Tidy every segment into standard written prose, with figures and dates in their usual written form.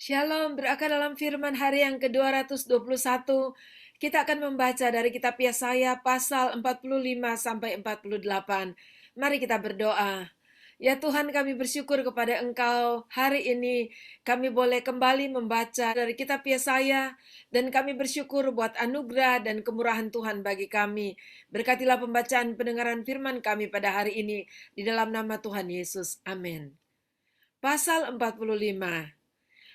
Shalom, berakar dalam firman hari yang ke-221. Kita akan membaca dari kitab Yesaya pasal 45 sampai 48. Mari kita berdoa. Ya Tuhan, kami bersyukur kepada Engkau. Hari ini kami boleh kembali membaca dari kitab Yesaya dan kami bersyukur buat anugerah dan kemurahan Tuhan bagi kami. Berkatilah pembacaan pendengaran firman kami pada hari ini di dalam nama Tuhan Yesus. Amin. Pasal 45.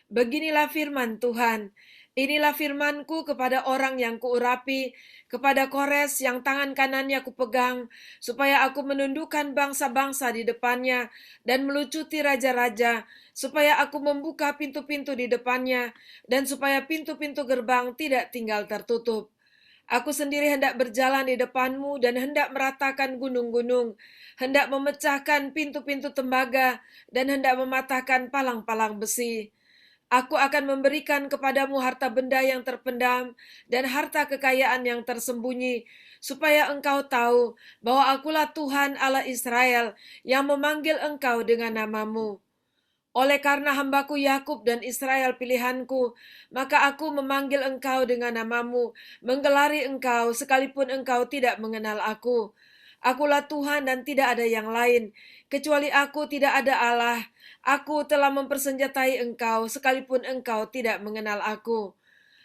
Beginilah firman Tuhan, inilah firmanku kepada orang yang kuurapi, kepada Kores yang tangan kanannya kupegang, supaya aku menundukkan bangsa-bangsa di depannya dan melucuti raja-raja, supaya aku membuka pintu-pintu di depannya, dan supaya pintu-pintu gerbang tidak tinggal tertutup. Aku sendiri hendak berjalan di depanmu dan hendak meratakan gunung-gunung, hendak memecahkan pintu-pintu tembaga, dan hendak mematahkan palang-palang besi. Aku akan memberikan kepadamu harta benda yang terpendam dan harta kekayaan yang tersembunyi, supaya engkau tahu bahwa akulah Tuhan Allah Israel yang memanggil engkau dengan namamu. Oleh karena hambaku Yakub dan Israel pilihanku, maka aku memanggil engkau dengan namamu, menggelari engkau sekalipun engkau tidak mengenal aku. Akulah Tuhan dan tidak ada yang lain. Kecuali aku tidak ada Allah. Aku telah mempersenjatai engkau sekalipun engkau tidak mengenal aku.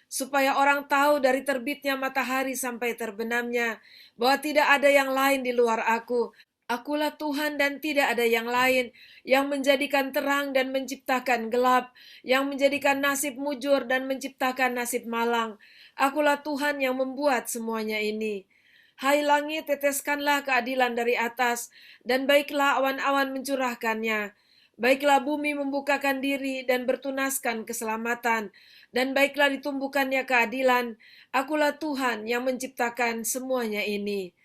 Supaya orang tahu dari terbitnya matahari sampai terbenamnya, bahwa tidak ada yang lain di luar aku. Akulah Tuhan dan tidak ada yang lain, yang menjadikan terang dan menciptakan gelap, yang menjadikan nasib mujur dan menciptakan nasib malang. Akulah Tuhan yang membuat semuanya ini. Hai langit, teteskanlah keadilan dari atas, dan baiklah awan-awan mencurahkannya. Baiklah bumi membukakan diri dan bertunaskan keselamatan, dan baiklah ditumbuhkannya keadilan. Akulah Tuhan yang menciptakan semuanya ini.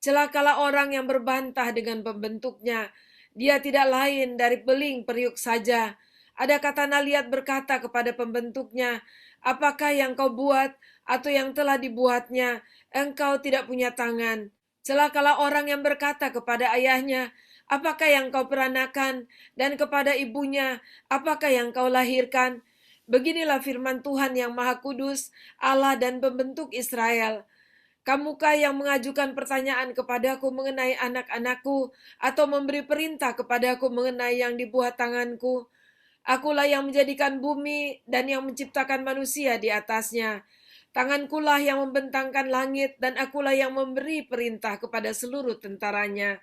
Celakalah orang yang berbantah dengan pembentuknya. Dia tidak lain dari beling periuk saja. Ada kata Naliat berkata kepada pembentuknya, apakah yang kau buat atau yang telah dibuatnya? Engkau tidak punya tangan. Celakalah orang yang berkata kepada ayahnya, apakah yang kau peranakan? Dan kepada ibunya, apakah yang kau lahirkan? Beginilah firman Tuhan yang Maha Kudus, Allah dan pembentuk Israel. Kamukah yang mengajukan pertanyaan kepadaku mengenai anak-anakku, atau memberi perintah kepadaku mengenai yang dibuat tanganku? Akulah yang menjadikan bumi dan yang menciptakan manusia di atasnya. Tangankulah yang membentangkan langit, dan akulah yang memberi perintah kepada seluruh tentaranya.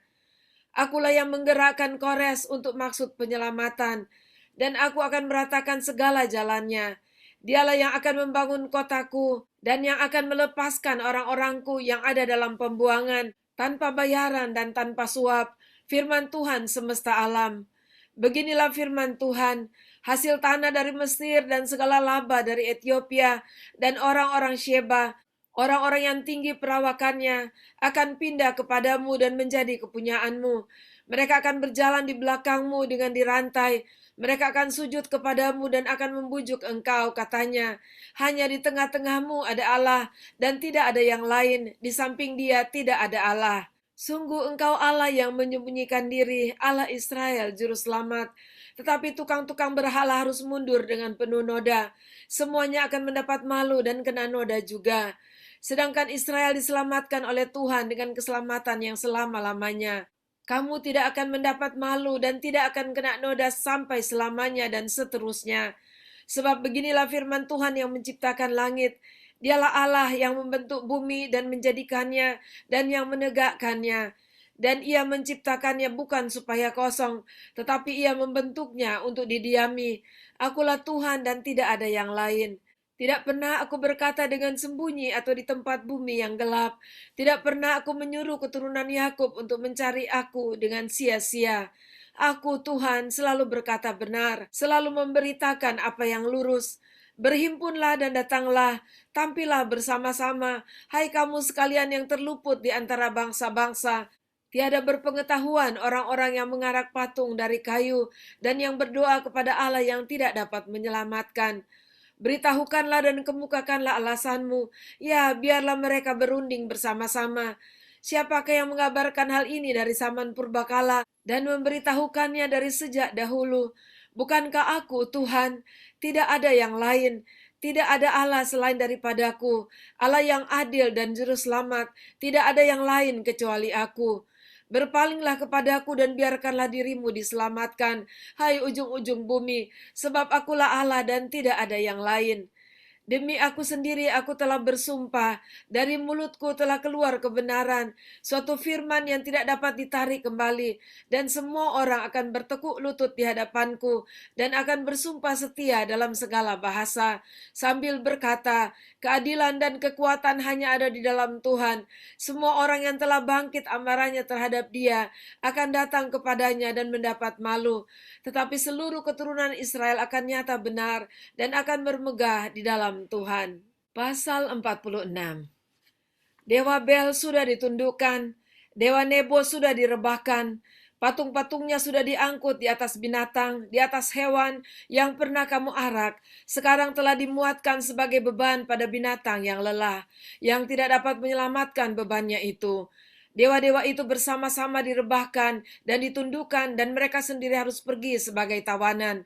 Akulah yang menggerakkan Kores untuk maksud penyelamatan, dan aku akan meratakan segala jalannya. Dialah yang akan membangun kotaku, dan yang akan melepaskan orang-orangku yang ada dalam pembuangan, tanpa bayaran dan tanpa suap. Firman Tuhan semesta alam. Beginilah firman Tuhan, hasil tanah dari Mesir dan segala laba dari Ethiopia, dan orang-orang Sheba, orang-orang yang tinggi perawakannya, akan pindah kepadamu dan menjadi kepunyaanmu. Mereka akan berjalan di belakangmu dengan dirantai. Mereka akan sujud kepadamu dan akan membujuk engkau, katanya. Hanya di tengah-tengahmu ada Allah, dan tidak ada yang lain. Di samping Dia tidak ada Allah. Sungguh engkau Allah yang menyembunyikan diri, Allah Israel, juru selamat. Tetapi tukang-tukang berhala harus mundur dengan penuh noda. Semuanya akan mendapat malu dan kena noda juga. Sedangkan Israel diselamatkan oleh Tuhan dengan keselamatan yang selama-lamanya. Kamu tidak akan mendapat malu dan tidak akan kena noda sampai selamanya dan seterusnya. Sebab beginilah firman Tuhan yang menciptakan langit. Dialah Allah yang membentuk bumi dan menjadikannya dan yang menegakkannya. Dan ia menciptakannya bukan supaya kosong, tetapi ia membentuknya untuk didiami. Akulah Tuhan dan tidak ada yang lain. Tidak pernah aku berkata dengan sembunyi atau di tempat bumi yang gelap. Tidak pernah aku menyuruh keturunan Yakub untuk mencari aku dengan sia-sia. Aku, Tuhan, selalu berkata benar, selalu memberitakan apa yang lurus. Berhimpunlah dan datanglah, tampillah bersama-sama, hai kamu sekalian yang terluput di antara bangsa-bangsa. Tiada berpengetahuan orang-orang yang mengarak patung dari kayu dan yang berdoa kepada Allah yang tidak dapat menyelamatkan. Beritahukanlah dan kemukakanlah alasanmu. Ya, biarlah mereka berunding bersama-sama. Siapakah yang mengabarkan hal ini dari zaman purbakala dan memberitahukannya dari sejak dahulu? Bukankah aku, Tuhan, tidak ada yang lain? Tidak ada Allah selain daripadaku, Allah yang adil dan juru selamat. Tidak ada yang lain kecuali aku. Berpalinglah kepadaku dan biarkanlah dirimu diselamatkan, hai ujung-ujung bumi, sebab akulah Allah dan tidak ada yang lain. Demi aku sendiri aku telah bersumpah, dari mulutku telah keluar kebenaran, suatu firman yang tidak dapat ditarik kembali, dan semua orang akan bertekuk lutut di hadapanku, dan akan bersumpah setia dalam segala bahasa, sambil berkata, keadilan dan kekuatan hanya ada di dalam Tuhan. Semua orang yang telah bangkit amarahnya terhadap Dia akan datang kepadanya dan mendapat malu. Tetapi seluruh keturunan Israel akan nyata benar dan akan bermegah di dalam Tuhan. Pasal 46. Dewa Bel sudah ditundukkan, Dewa Nebo sudah direbahkan, patung-patungnya sudah diangkut di atas binatang, di atas hewan yang pernah kamu arak, sekarang telah dimuatkan sebagai beban pada binatang yang lelah, yang tidak dapat menyelamatkan bebannya itu. Dewa-dewa itu bersama-sama direbahkan dan ditundukkan, dan mereka sendiri harus pergi sebagai tawanan.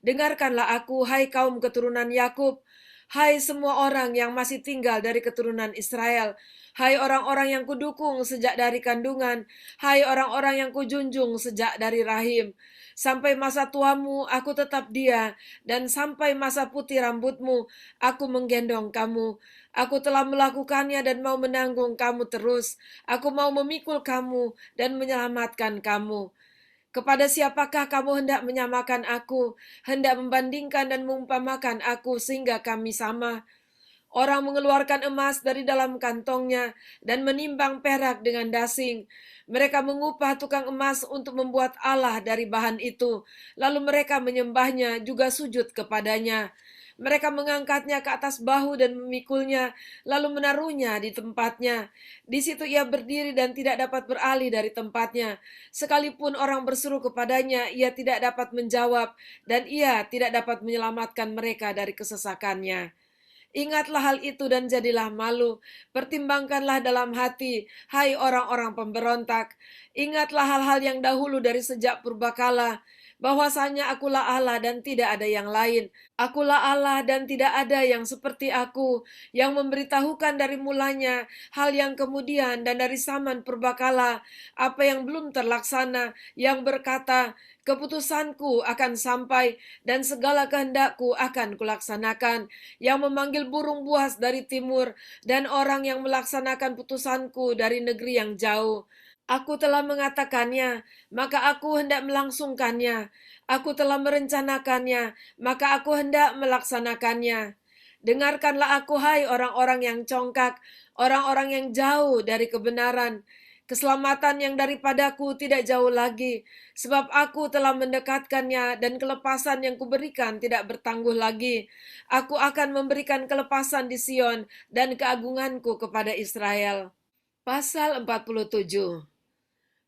Dengarkanlah aku, hai kaum keturunan Yakub, hai semua orang yang masih tinggal dari keturunan Israel, hai orang-orang yang kudukung sejak dari kandungan, hai orang-orang yang kujunjung sejak dari rahim. Sampai masa tuamu aku tetap dia, dan sampai masa putih rambutmu aku menggendong kamu. Aku telah melakukannya dan mau menanggung kamu terus. Aku mau memikul kamu dan menyelamatkan kamu. Kepada siapakah kamu hendak menyamakan aku, hendak membandingkan dan mengumpamakan aku sehingga kami sama? Orang mengeluarkan emas dari dalam kantongnya dan menimbang perak dengan dasing. Mereka mengupah tukang emas untuk membuat Allah dari bahan itu. Lalu mereka menyembahnya, juga sujud kepadanya. Mereka mengangkatnya ke atas bahu dan memikulnya, lalu menaruhnya di tempatnya. Di situ ia berdiri dan tidak dapat beralih dari tempatnya. Sekalipun orang berseru kepadanya, ia tidak dapat menjawab, dan ia tidak dapat menyelamatkan mereka dari kesesakannya. Ingatlah hal itu dan jadilah malu. Pertimbangkanlah dalam hati, hai orang-orang pemberontak. Ingatlah hal-hal yang dahulu dari sejak purbakala, bahwasanya akulah Allah dan tidak ada yang lain. Akulah Allah dan tidak ada yang seperti aku, yang memberitahukan dari mulanya hal yang kemudian dan dari zaman purbakala, apa yang belum terlaksana, yang berkata, keputusanku akan sampai dan segala kehendakku akan kulaksanakan, yang memanggil burung buas dari timur dan orang yang melaksanakan putusanku dari negeri yang jauh. Aku telah mengatakannya, maka aku hendak melangsungkannya. Aku telah merencanakannya, maka aku hendak melaksanakannya. Dengarkanlah aku, hai orang-orang yang congkak, orang-orang yang jauh dari kebenaran. Keselamatan yang daripadaku tidak jauh lagi, sebab aku telah mendekatkannya dan kelepasan yang kuberikan tidak bertangguh lagi. Aku akan memberikan kelepasan di Sion dan keagunganku kepada Israel. Pasal 47.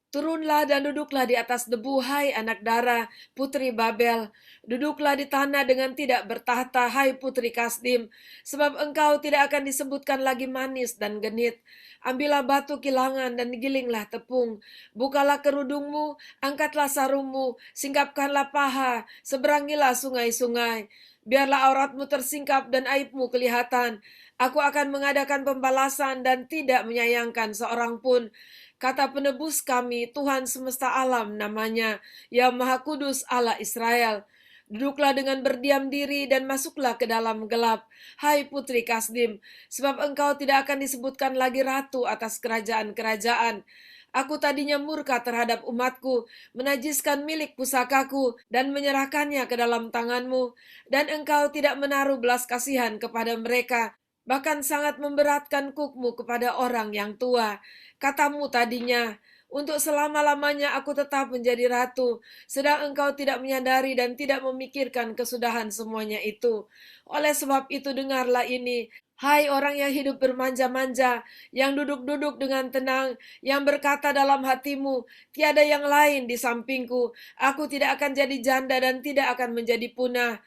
Turunlah dan duduklah di atas debu, hai anak dara, putri Babel. Duduklah di tanah dengan tidak bertahta, hai putri Kasdim, sebab engkau tidak akan disebutkan lagi manis dan genit. Ambillah batu kilangan dan gilinglah tepung. Bukalah kerudungmu, angkatlah sarungmu, singkapkanlah paha, seberangilah sungai-sungai. Biarlah auratmu tersingkap dan aibmu kelihatan. Aku akan mengadakan pembalasan dan tidak menyayangkan seorang pun. Kata penebus kami, Tuhan semesta alam namanya, yang Maha Kudus Allah Israel. Duduklah dengan berdiam diri dan masuklah ke dalam gelap, hai putri Kasdim, sebab engkau tidak akan disebutkan lagi ratu atas kerajaan-kerajaan. Aku tadinya murka terhadap umatku, menajiskan milik pusakaku, dan menyerahkannya ke dalam tanganmu. Dan engkau tidak menaruh belas kasihan kepada mereka, bahkan sangat memberatkan kukmu kepada orang yang tua. Katamu tadinya, untuk selama-lamanya aku tetap menjadi ratu, sedang engkau tidak menyadari dan tidak memikirkan kesudahan semuanya itu. Oleh sebab itu dengarlah ini, hai orang yang hidup bermanja-manja, yang duduk-duduk dengan tenang, yang berkata dalam hatimu, tiada yang lain di sampingku, aku tidak akan jadi janda dan tidak akan menjadi punah.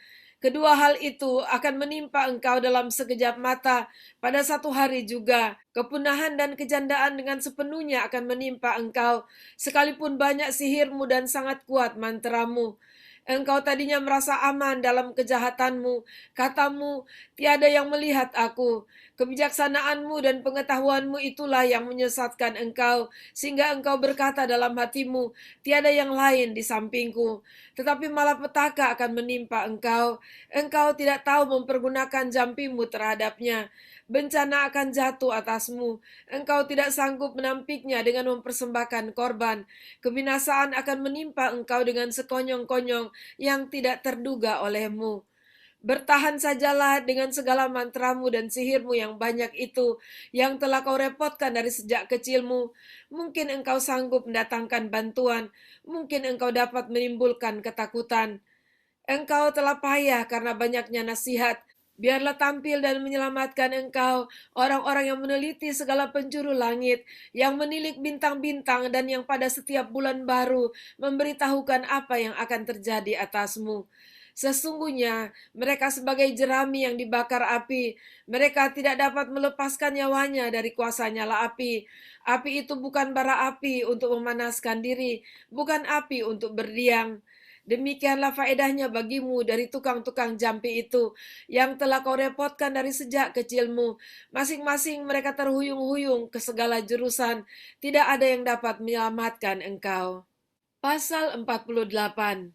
Kedua hal itu akan menimpa engkau dalam sekejap mata pada satu hari juga. Kepunahan dan kejandaan dengan sepenuhnya akan menimpa engkau, sekalipun banyak sihirmu dan sangat kuat manteramu. Engkau tadinya merasa aman dalam kejahatanmu. Katamu, tiada yang melihat aku. Kebijaksanaanmu dan pengetahuanmu itulah yang menyesatkan engkau, sehingga engkau berkata dalam hatimu, tiada yang lain di sampingku. Tetapi malapetaka akan menimpa engkau. Engkau tidak tahu mempergunakan jampimu terhadapnya. Bencana akan jatuh atasmu. Engkau tidak sanggup menampiknya dengan mempersembahkan korban. Kebinasaan akan menimpa engkau dengan sekonyong-konyong yang tidak terduga olehmu. Bertahan sajalah dengan segala mantramu dan sihirmu yang banyak itu, yang telah kau repotkan dari sejak kecilmu. Mungkin engkau sanggup mendatangkan bantuan, mungkin engkau dapat menimbulkan ketakutan. Engkau telah payah karena banyaknya nasihat. Biarlah tampil dan menyelamatkan engkau orang-orang yang meneliti segala penjuru langit, yang menilik bintang-bintang dan yang pada setiap bulan baru memberitahukan apa yang akan terjadi atasmu. Sesungguhnya mereka sebagai jerami yang dibakar api. Mereka tidak dapat melepaskan nyawanya dari kuasa nyala api. Api itu bukan bara api untuk memanaskan diri, bukan api untuk berdiam. Demikianlah faedahnya bagimu dari tukang-tukang jampi itu, yang telah kau repotkan dari sejak kecilmu. Masing-masing mereka terhuyung-huyung ke segala jurusan, tidak ada yang dapat menyelamatkan engkau. Pasal 48.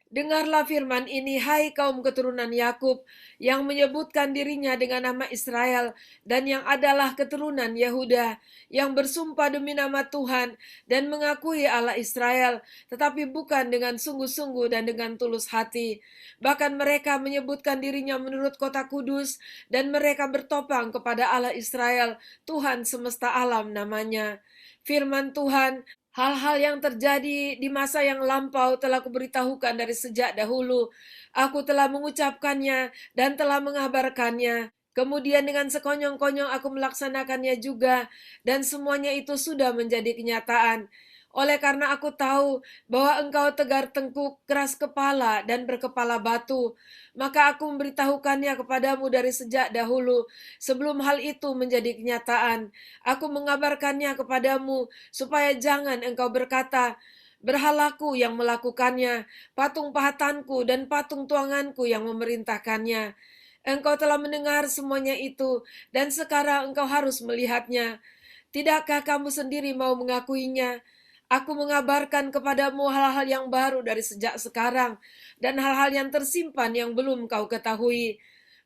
Dengarlah firman ini, hai kaum keturunan Yakub, yang menyebutkan dirinya dengan nama Israel, dan yang adalah keturunan Yehuda, yang bersumpah demi nama Tuhan, dan mengakui Allah Israel, tetapi bukan dengan sungguh-sungguh dan dengan tulus hati. Bahkan mereka menyebutkan dirinya menurut kota kudus, dan mereka bertopang kepada Allah Israel, Tuhan semesta alam namanya. Firman Tuhan, hal-hal yang terjadi di masa yang lampau telah kuberitahukan dari sejak dahulu. Aku telah mengucapkannya dan telah mengabarkannya. Kemudian dengan sekonyong-konyong aku melaksanakannya juga, dan semuanya itu sudah menjadi kenyataan. Oleh karena aku tahu bahwa engkau tegar tengkuk, keras kepala, dan berkepala batu, maka aku memberitahukannya kepadamu dari sejak dahulu, sebelum hal itu menjadi kenyataan. Aku mengabarkannya kepadamu, supaya jangan engkau berkata, berhalaku yang melakukannya, patung pahatanku dan patung tuanganku yang memerintahkannya. Engkau telah mendengar semuanya itu, dan sekarang engkau harus melihatnya. Tidakkah kamu sendiri mau mengakuinya? Aku mengabarkan kepadamu hal-hal yang baru dari sejak sekarang, dan hal-hal yang tersimpan yang belum kau ketahui.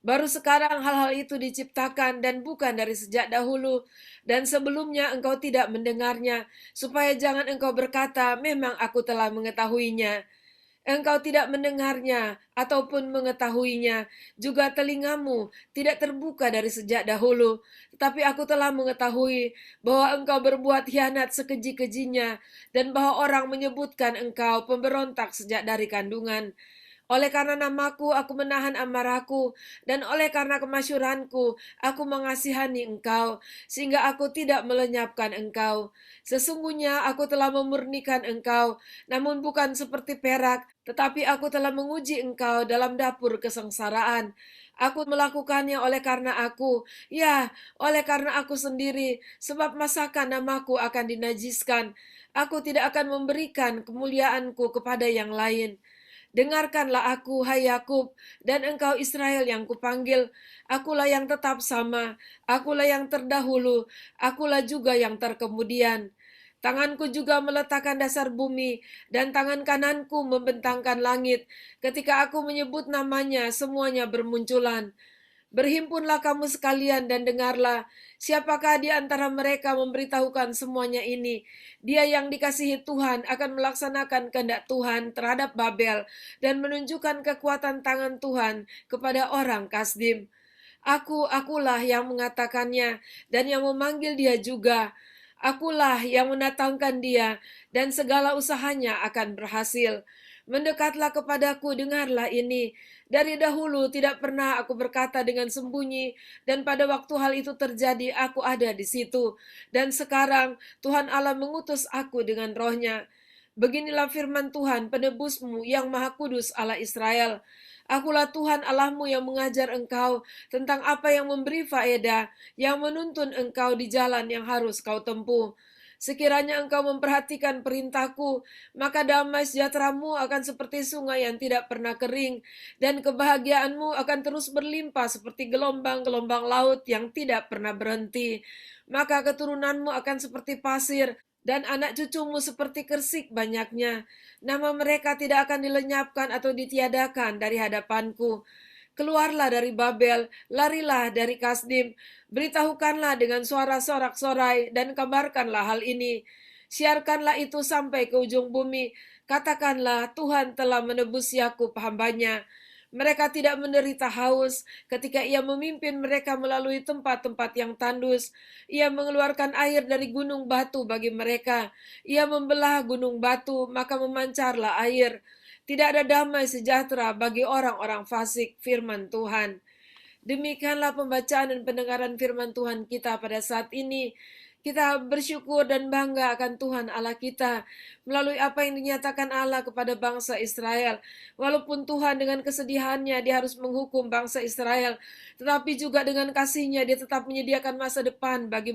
Baru sekarang hal-hal itu diciptakan dan bukan dari sejak dahulu, dan sebelumnya engkau tidak mendengarnya, supaya jangan engkau berkata, memang aku telah mengetahuinya. Engkau tidak mendengarnya ataupun mengetahuinya, juga telingamu tidak terbuka dari sejak dahulu. Tetapi aku telah mengetahui bahwa engkau berbuat hianat sekeji-kejinya, dan bahwa orang menyebutkan engkau pemberontak sejak dari kandungan. Oleh karena namaku, aku menahan amarahku, dan oleh karena kemasyuranku, aku mengasihani engkau, sehingga aku tidak melenyapkan engkau. Sesungguhnya aku telah memurnikan engkau, namun bukan seperti perak, tetapi aku telah menguji engkau dalam dapur kesengsaraan. Aku melakukannya oleh karena aku, ya, oleh karena aku sendiri, sebab masakan namaku akan dinajiskan. Aku tidak akan memberikan kemuliaanku kepada yang lain. Dengarkanlah aku, hai Yakub, dan engkau Israel yang kupanggil. Akulah yang tetap sama, akulah yang terdahulu, akulah juga yang terkemudian. Tanganku juga meletakkan dasar bumi, dan tangan kananku membentangkan langit. Ketika aku menyebut namanya, semuanya bermunculan. Berhimpunlah kamu sekalian dan dengarlah, siapakah di antara mereka memberitahukan semuanya ini. Dia yang dikasihi Tuhan akan melaksanakan kehendak Tuhan terhadap Babel dan menunjukkan kekuatan tangan Tuhan kepada orang Kasdim. Akulah yang mengatakannya dan yang memanggil dia juga. Akulah yang mendatangkan dia dan segala usahanya akan berhasil. Mendekatlah kepadaku, dengarlah ini. Dari dahulu tidak pernah aku berkata dengan sembunyi, dan pada waktu hal itu terjadi aku ada di situ. Dan sekarang Tuhan Allah mengutus aku dengan rohnya. Beginilah firman Tuhan penebusmu yang maha kudus Allah Israel. Akulah Tuhan Allahmu yang mengajar engkau tentang apa yang memberi faedah, yang menuntun engkau di jalan yang harus kau tempuh. Sekiranya engkau memperhatikan perintahku, maka damai sejahteramu akan seperti sungai yang tidak pernah kering, dan kebahagiaanmu akan terus berlimpah seperti gelombang-gelombang laut yang tidak pernah berhenti. Maka keturunanmu akan seperti pasir, dan anak cucumu seperti kersik banyaknya. Nama mereka tidak akan dilenyapkan atau ditiadakan dari hadapanku. Keluarlah dari Babel, larilah dari Kasdim, beritahukanlah dengan suara sorak-sorai, dan kabarkanlah hal ini. Siarkanlah itu sampai ke ujung bumi, katakanlah Tuhan telah menebus Yakub hambanya. Mereka tidak menderita haus ketika ia memimpin mereka melalui tempat-tempat yang tandus. Ia mengeluarkan air dari gunung batu bagi mereka. Ia membelah gunung batu, maka memancarlah air. Tidak ada damai sejahtera bagi orang-orang fasik, firman Tuhan. Demikianlah pembacaan dan pendengaran firman Tuhan kita pada saat ini. Kita bersyukur dan bangga akan Tuhan Allah kita melalui apa yang dinyatakan Allah kepada bangsa Israel. Walaupun Tuhan dengan kesedihannya dia harus menghukum bangsa Israel, tetapi juga dengan kasihnya dia tetap menyediakan masa depan bagi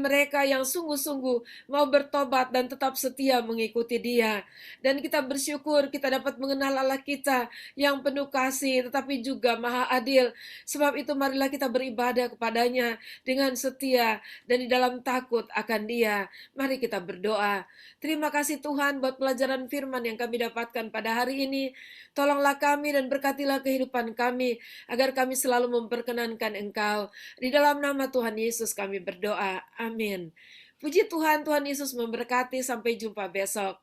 mereka yang sungguh-sungguh mau bertobat dan tetap setia mengikuti dia. Dan kita bersyukur kita dapat mengenal Allah kita yang penuh kasih tetapi juga maha adil. Sebab itu marilah kita beribadah kepadanya dengan setia dan di dalam takut akan Dia. Mari kita berdoa. Terima kasih Tuhan buat pelajaran firman yang kami dapatkan pada hari ini. Tolonglah kami dan berkatilah kehidupan kami agar kami selalu memperkenankan Engkau. Di dalam nama Tuhan Yesus kami berdoa. Amin. Puji Tuhan, Tuhan Yesus memberkati. Sampai jumpa besok.